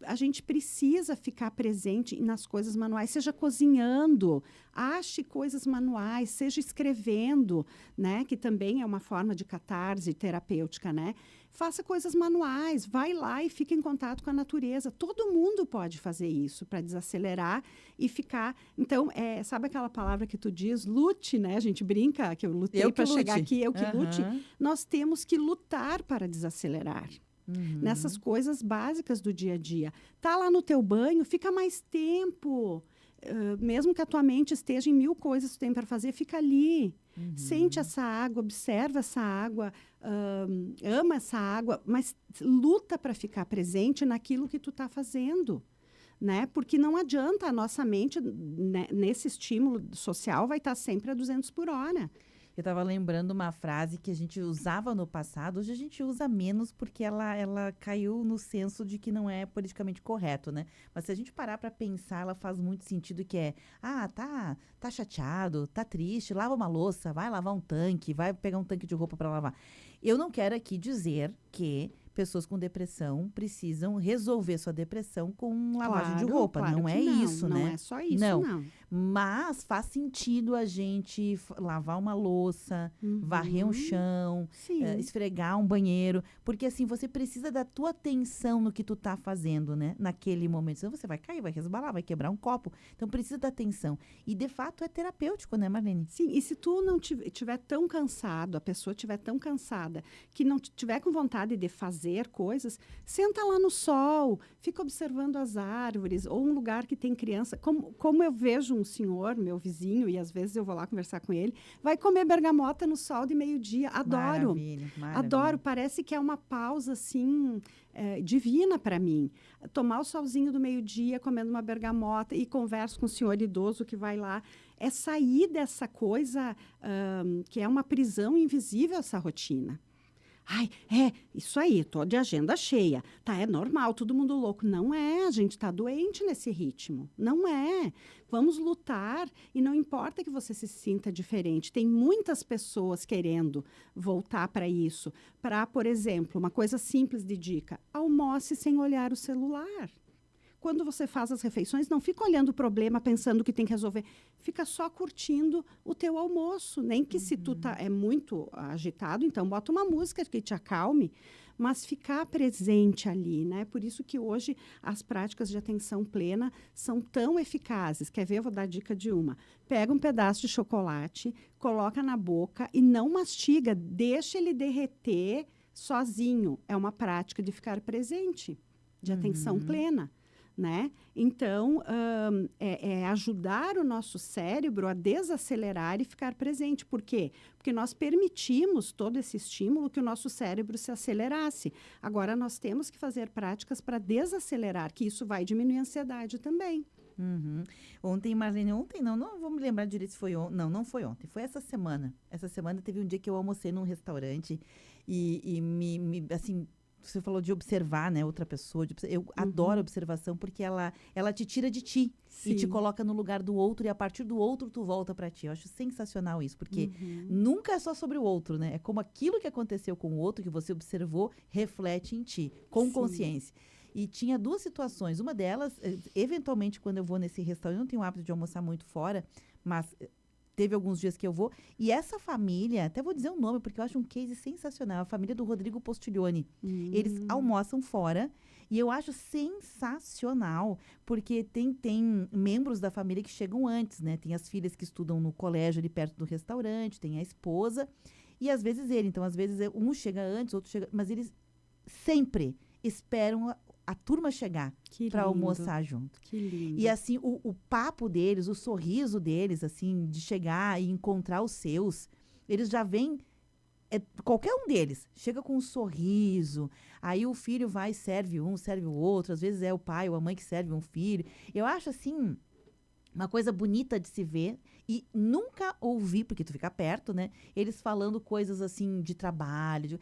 A gente precisa ficar presente nas coisas manuais, seja cozinhando, ache coisas manuais, seja escrevendo, né? Que também é uma forma de catarse terapêutica, né? Faça coisas manuais, vai lá e fica em contato com a natureza. Todo mundo pode fazer isso para desacelerar e ficar... Então, sabe aquela palavra que tu diz? Lute, né? A gente brinca que eu lutei para chegar aqui, eu que lute. Nós temos que lutar para desacelerar. Nessas coisas básicas do dia a dia. Tá lá no teu banho, fica mais tempo. Mesmo que a tua mente esteja em 1000 coisas que tu tem para fazer, fica ali. Sente essa água, observa essa água, ama essa água, mas luta para ficar presente naquilo que tu está fazendo. Né? Porque não adianta, a nossa mente, né, nesse estímulo social, vai estar sempre a 200 por hora. Eu estava lembrando uma frase que a gente usava no passado, hoje a gente usa menos porque ela caiu no senso de que não é politicamente correto, né? Mas se a gente parar para pensar, ela faz muito sentido, que é, tá chateado, tá triste, lava uma louça, vai lavar um tanque, vai pegar um tanque de roupa para lavar. Eu não quero aqui dizer que pessoas com depressão precisam resolver sua depressão com lavagem de roupa. Claro não é isso, né? Não é só isso, não. Mas faz sentido a gente lavar uma louça, varrer um chão, esfregar um banheiro. Porque assim, você precisa da tua atenção no que tu tá fazendo, né? Naquele momento. Senão você vai cair, vai resbalar, vai quebrar um copo. Então precisa da atenção. E de fato é terapêutico, né, Marlene? Sim, e se tu não estiver tão cansado, a pessoa estiver tão cansada, que não tiver com vontade de fazer coisas, senta lá no sol, fica observando as árvores, ou um lugar que tem criança. Como eu vejo um senhor, meu vizinho, e às vezes eu vou lá conversar com ele, vai comer bergamota no sol de meio-dia. Adoro. Maravilha. Adoro. Parece que é uma pausa, assim, divina para mim. Tomar o solzinho do meio-dia, comendo uma bergamota, e converso com o senhor idoso que vai lá. É sair dessa coisa que é uma prisão invisível, essa rotina. Ai, isso aí, tô de agenda cheia. Tá, é normal, todo mundo louco. Não é, a gente tá doente nesse ritmo. Não é. Vamos lutar e não importa que você se sinta diferente. Tem muitas pessoas querendo voltar para isso. Para, por exemplo, uma coisa simples de dica, almoce sem olhar o celular. Quando você faz as refeições, não fica olhando o problema, pensando que tem que resolver. Fica só curtindo o teu almoço. Nem que se tu é muito agitado, então bota uma música que te acalme, mas ficar presente ali, né? Por isso que hoje as práticas de atenção plena são tão eficazes. Quer ver? Eu vou dar dica de uma. Pega um pedaço de chocolate, coloca na boca e não mastiga. Deixa ele derreter sozinho. É uma prática de ficar presente, de atenção plena. Né? Então, ajudar o nosso cérebro a desacelerar e ficar presente. Por quê? Porque nós permitimos todo esse estímulo que o nosso cérebro se acelerasse. Agora, nós temos que fazer práticas para desacelerar, que isso vai diminuir a ansiedade também. Ontem, Marlene, não vou me lembrar direito se foi ontem. Não foi ontem, foi essa semana. Essa semana teve um dia que eu almocei num restaurante e assim... Você falou de observar, né, outra pessoa. Eu adoro observação porque ela te tira de ti. Sim. E te coloca no lugar do outro e a partir do outro tu volta para ti. Eu acho sensacional isso, porque nunca é só sobre o outro, né? É como aquilo que aconteceu com o outro, que você observou, reflete em ti, com consciência. E tinha 2 situações. Uma delas, eventualmente, quando eu vou nesse restaurante, eu não tenho o hábito de almoçar muito fora, mas... Teve alguns dias que eu vou. E essa família, até vou dizer o nome, porque eu acho um case sensacional. A família do Rodrigo Postiglione. Eles almoçam fora E eu acho sensacional, porque tem membros da família que chegam antes, né? Tem as filhas que estudam no colégio ali perto do restaurante, tem a esposa e às vezes ele. Então, às vezes um chega antes, outro chega... Mas eles sempre esperam a turma chegar para almoçar junto. Que lindo. E assim, o papo deles, o sorriso deles, assim, de chegar e encontrar os seus, eles já vêm... qualquer um deles chega com um sorriso, aí o filho vai e serve um, serve o outro, às vezes é o pai ou a mãe que serve um filho. Eu acho, assim, uma coisa bonita de se ver e nunca ouvi, porque tu fica perto, né? Eles falando coisas, assim, de trabalho,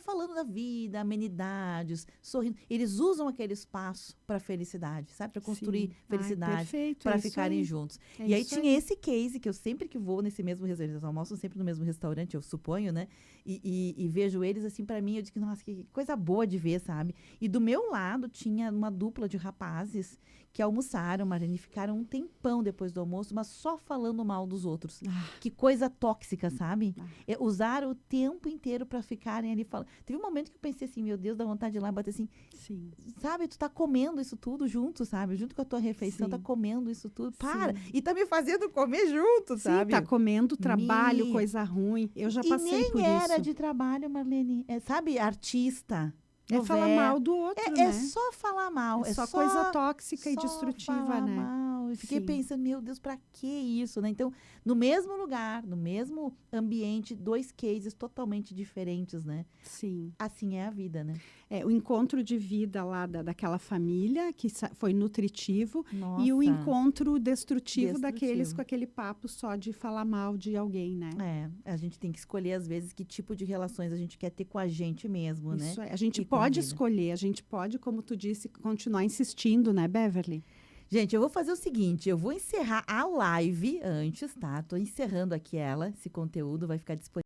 falando da vida, amenidades, sorrindo. Eles usam aquele espaço para felicidade, sabe? Para construir felicidade, para ficarem juntos. E aí tinha esse case que eu sempre que vou nesse mesmo restaurante, eles almoçam sempre no mesmo restaurante, eu suponho, né? E vejo eles, assim, para mim, eu digo, nossa, que coisa boa de ver, sabe? E do meu lado tinha uma dupla de rapazes que almoçaram, Marlene, e ficaram um tempão depois do almoço, mas só falando mal dos outros. Que coisa tóxica, sabe? Usaram o tempo inteiro para ficarem ali falando. Teve um momento que eu pensei assim, meu Deus, dá vontade de ir lá bater assim. Sim. Sabe, tu tá comendo isso tudo junto, sabe? Junto com a tua refeição, tá comendo isso tudo. Para! Sim. E tá me fazendo comer junto, sabe? Sim, tá comendo trabalho, coisa ruim. Eu já passei por isso. E nem era de trabalho, Marlene. Sabe, artista. Falar mal do outro, né? É só falar mal. É só coisa tóxica e destrutiva, né? Mal. E fiquei pensando, meu Deus, pra que isso, né? Então, no mesmo lugar, no mesmo ambiente, 2 cases totalmente diferentes, né? Sim. Assim é a vida, né? O encontro de vida lá daquela família, que foi nutritivo, Nossa. E o encontro destrutivo daqueles com aquele papo só de falar mal de alguém, né? A gente tem que escolher, às vezes, que tipo de relações a gente quer ter com a gente mesmo, né? Isso a gente pode escolher, a gente pode, como tu disse, continuar insistindo, né, Beverly? Gente, eu vou fazer o seguinte, eu vou encerrar a live antes, tá? Tô encerrando aqui esse conteúdo vai ficar disponível